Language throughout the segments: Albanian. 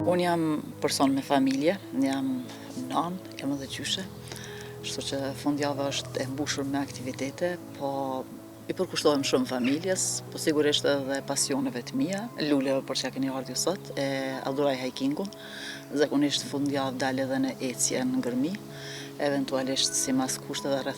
Unë jam person me familje, jam nanë, jam edhe gjyshe, kështu që fundjava është e mbushur me aktivitete, po i përkushtohem shumë familjes, po sigurisht edhe pasioneve të mia. Lule për çka keni ardhur sot, e adhuroj hikingun. Zakonisht fundjavë dal edhe në ecje në ngërmi, eventualisht si mas kushteve rreth.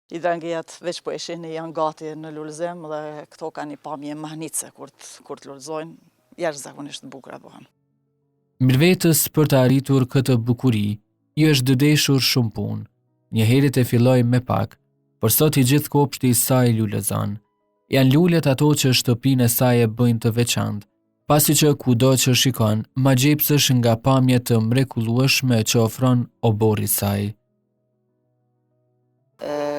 Hidrangijat veç po e shihni janë gati në lulëzim dhe këto kanë një pamje mahnitse kur të lulëzojnë, jashtëzakonisht të bukura bëhen. Mirëvetës për të arritur këtë bukuri, i është dëdeshur shumë punë. Një herët e filloi me pak, por sot i gjithë kopshti i saj lulëzon. Janë lulet ato që shtëpinë e saj e bëjnë të veçantë, pasi që kudo që shikon, ma gjepsësh nga pamjet të mrekullueshme që ofron oborri i saj.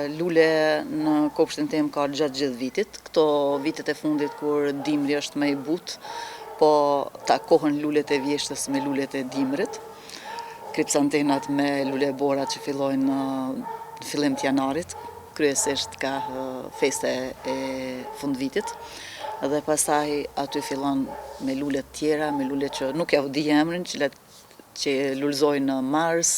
Lule në kopshtin tim ka gjatë gjithë vitit, këto vitet e fundit kur dimri është më i butë, po takohen lulet e vjeshtës me lulet e dimrit, kripsantenat me lule bora që fillojnë në fillim të janarit, kryesisht ka feste e fundvitit, dhe pastaj aty fillon me lulet tjera, me lulet që nuk ja u di emrin, që lulëzojnë në mars,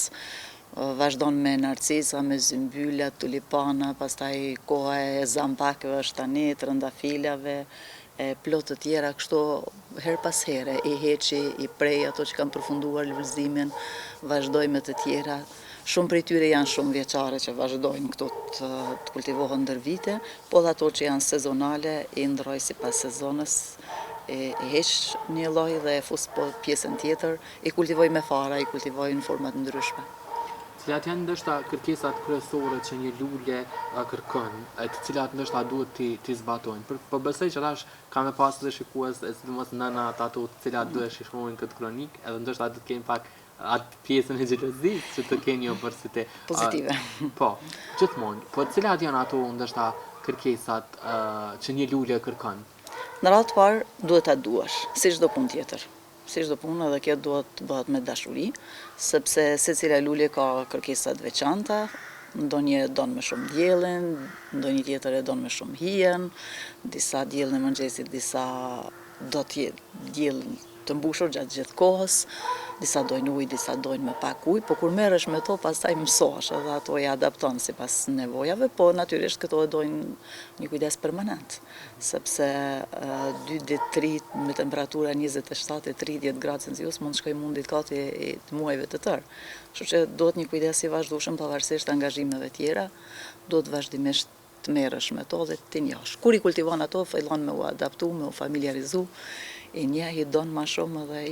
vazhdon me narcisa, me zymbyla, tulipana, pastaj koha e zambakëve është tani, trëndafilave, e plot të tjera, kështu her pas here, i heqi, i prej ato që kanë përfunduar lulëzimin, vazhdoj me të tjera. Shumë prej tyre janë shumë vjeçare që vazhdojnë këto të kultivohen ndër vite, po dhe ato që janë sezonale, i ndroj sipas sezonës, e heq një lloj dhe e fus po pjesën tjetër, i kultivoj me fara, i kultivoj në format ndryshme. Cilat janë ndoshta kërkesat kryesore që një lule kërkon, të cilat ndoshta duhet t'i zbatojnë. Po besoj që tash ka me pas edhe shikues, sidomos nënat ato të cilat duhet shikojnë këtë kronik, edhe ndoshta do të kemi pak atë pjesën e xhelozisë që të keni jo përsëri Pozitive. Po, gjithmonë. Po cilat janë ato ndoshta kërkesat që një lule kërkon? Në radhë të parë duhet ta duash, si çdo punë tjetër. Si çdo punë, edhe kjo duhet të bëhet me dashuri, sepse secila lule ka kërkesa të veçanta, ndonjë don më shumë diellin, ndonjë tjetër e don më shumë hijen, disa diellin e mëngjesit, disa do të jetë diell të mbushur gjatë gjithë kohës, disa dojnë ujë, disa dojnë me pak ujë, po kur merresh me to, pastaj mësohesh edhe ato i adapton sipas nevojave, po natyrisht këto e dojnë një kujdes permanent, sepse 2 ditë 3 me temperatura 27 e 30 gradë Celsius mund të shkojë mundit gati të muajve të tërë. Kështu që duhet një kujdes i vazhdueshëm pavarësisht angazhimeve tjera, duhet vazhdimisht të merresh me to dhe të njohësh. Kur i kultivon ato, fillon me u adaptu, me u familiarizu, i njeh, i don më shumë dhe i